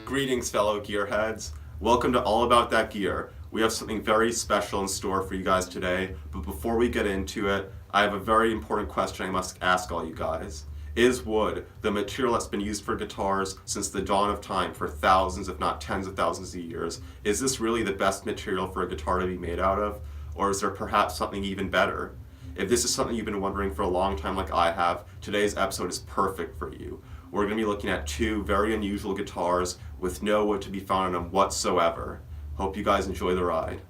Greetings, fellow gearheads. Welcome to All About That Gear. We have something very special in store for you guys today, but before we get into it, I have a very important question I must ask all you guys. Is wood, the material that's been used for guitars since the dawn of time for thousands, if not tens of thousands of years, is this really the best material for a guitar to be made out of? Or is there perhaps something even better? If this is something you've been wondering for a long time like I have, today's episode is perfect for you. We're going to be looking at two very unusual guitars with no wood to be found on them whatsoever. Hope you guys enjoy the ride.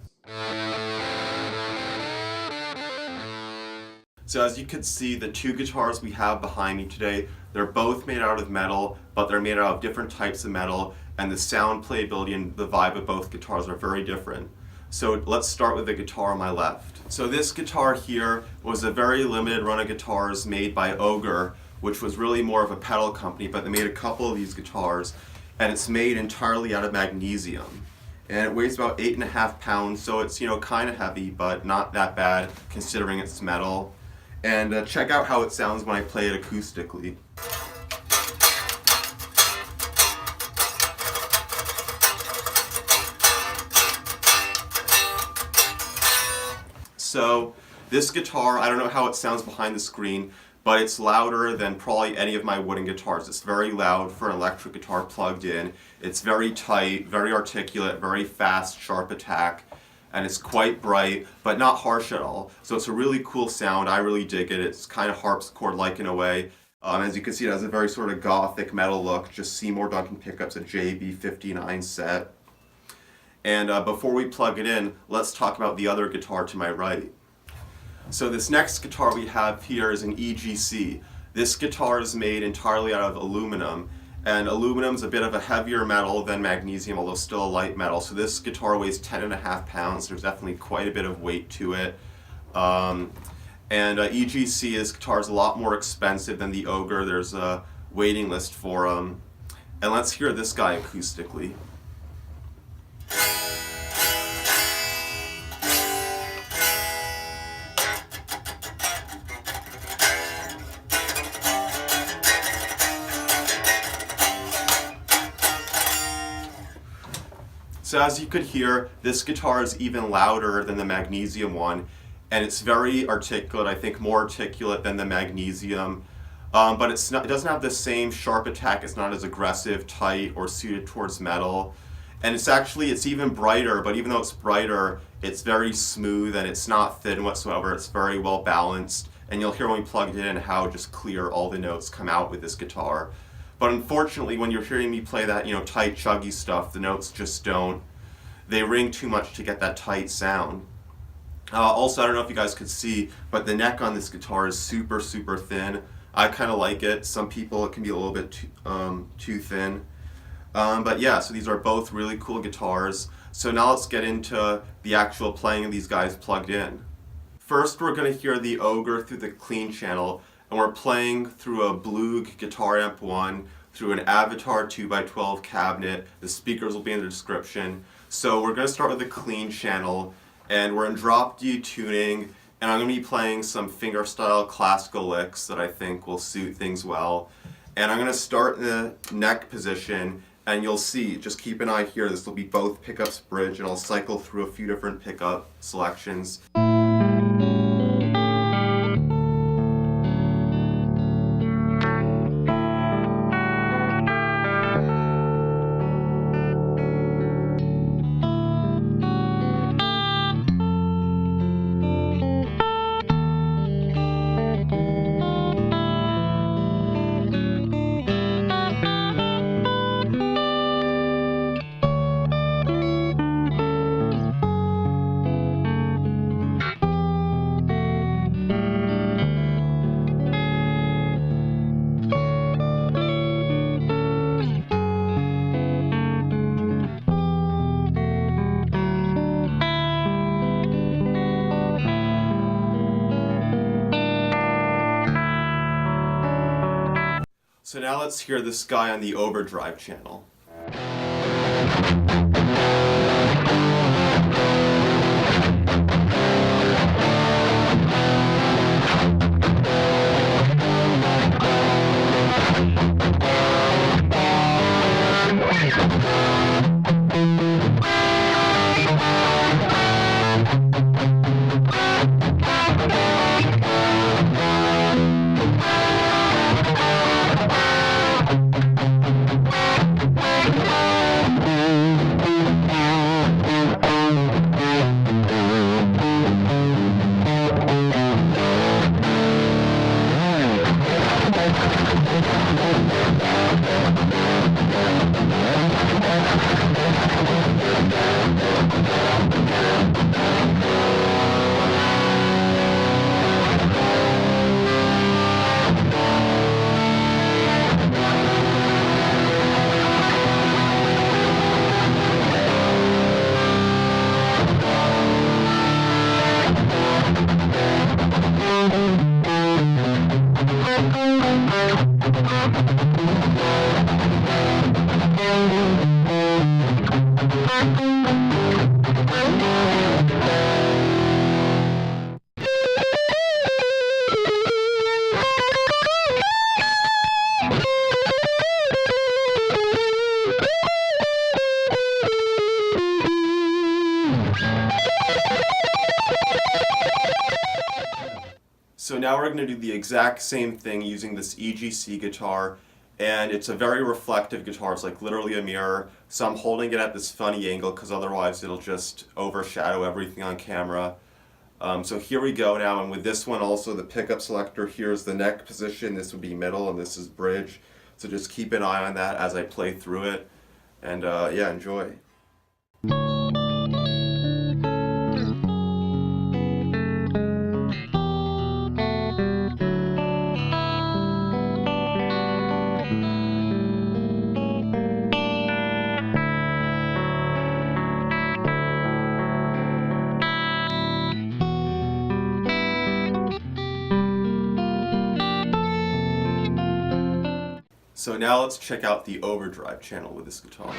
So as you can see, the two guitars we have behind me today, they're both made out of metal, but they're made out of different types of metal, and the sound playability and the vibe of both guitars are very different. So let's start with the guitar on my left. So this guitar here was a very limited run of guitars made by Ogre, which was really more of a pedal company, but they made a couple of these guitars, and it's made entirely out of magnesium. And it weighs about 8.5 pounds, so it's, kind of heavy, but not that bad considering it's metal. And check out how it sounds when I play it acoustically. So this guitar, I don't know how it sounds behind the screen, but it's louder than probably any of my wooden guitars. It's very loud for an electric guitar plugged in. It's very tight, very articulate, very fast, sharp attack, and it's quite bright, but not harsh at all. So it's a really cool sound. I really dig it. It's kind of harpsichord-like in a way. As you can see, it has a very sort of gothic metal look. Just Seymour Duncan pickups, a JB59 set. And before we plug it in, let's talk about the other guitar to my right. So this next guitar we have here is an EGC. This guitar is made entirely out of aluminum, and aluminum is a bit of a heavier metal than magnesium, although still a light metal. So this guitar weighs 10.5 pounds. There's definitely quite a bit of weight to it. EGC, this guitar is a lot more expensive than the Ogre. There's a waiting list for them. And let's hear this guy acoustically. So as you could hear, this guitar is even louder than the magnesium one, and it's very articulate, I think more articulate than the magnesium, but it doesn't have the same sharp attack. It's not as aggressive, tight, or suited towards metal. And it's even brighter, but even though it's brighter, it's very smooth and it's not thin whatsoever. It's very well balanced, and you'll hear when we plug it in how just clear all the notes come out with this guitar. But unfortunately, when you're hearing me play that, tight, chuggy stuff, the notes just don't. They ring too much to get that tight sound. Also, I don't know if you guys could see, but the neck on this guitar is super, super thin. I kind of like it. Some people, it can be a little bit too thin. But yeah, so these are both really cool guitars. So now let's get into the actual playing of these guys plugged in. First, we're going to hear the Ogre through the clean channel. And we're playing through a Bluguitar Amp1, through an Avatar 2x12 cabinet. The speakers will be in the description. So we're going to start with the clean channel, and we're in drop D tuning, and I'm going to be playing some fingerstyle classical licks that I think will suit things well. And I'm going to start in the neck position, and you'll see, just keep an eye here, this will be both pickups bridge, and I'll cycle through a few different pickup selections. So now let's hear this guy on the overdrive channel. So now we're going to do the exact same thing using this EGC guitar, and it's a very reflective guitar. It's like literally a mirror, so I'm holding it at this funny angle because otherwise it'll just overshadow everything on camera. So here we go now, and with this one also the pickup selector, here's the neck position, this would be middle, and this is bridge. So just keep an eye on that as I play through it, and yeah, enjoy. So now let's check out the overdrive channel with this guitar.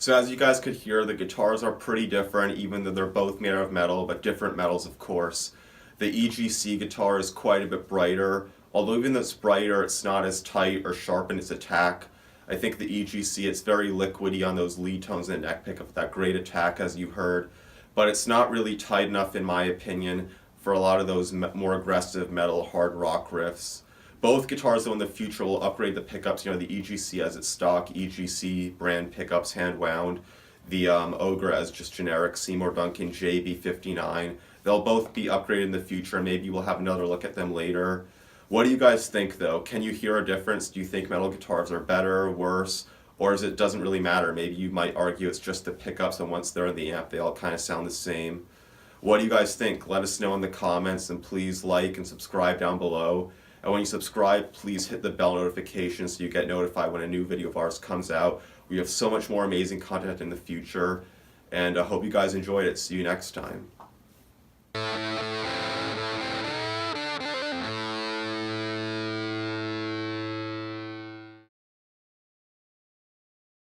So as you guys could hear, the guitars are pretty different, even though they're both made out of metal, but different metals, of course. The EGC guitar is quite a bit brighter, although even though it's brighter, it's not as tight or sharp in its attack. I think the EGC, it's very liquidy on those lead tones and neck pickup, that great attack as you heard, but it's not really tight enough, in my opinion, for a lot of those more aggressive metal hard rock riffs. Both guitars, though, in the future will upgrade the pickups. You know, the EGC as its stock EGC brand pickups, hand wound. The Ogre as just generic Seymour Duncan JB59. They'll both be upgraded in the future, and maybe we'll have another look at them later. What do you guys think, though? Can you hear a difference? Do you think metal guitars are better, worse, or is it doesn't really matter? Maybe you might argue it's just the pickups, and once they're in the amp, they all kind of sound the same. What do you guys think? Let us know in the comments, and please like and subscribe down below. And when you subscribe, please hit the bell notification so you get notified when a new video of ours comes out. We have so much more amazing content in the future, and I hope you guys enjoyed it. See you next time.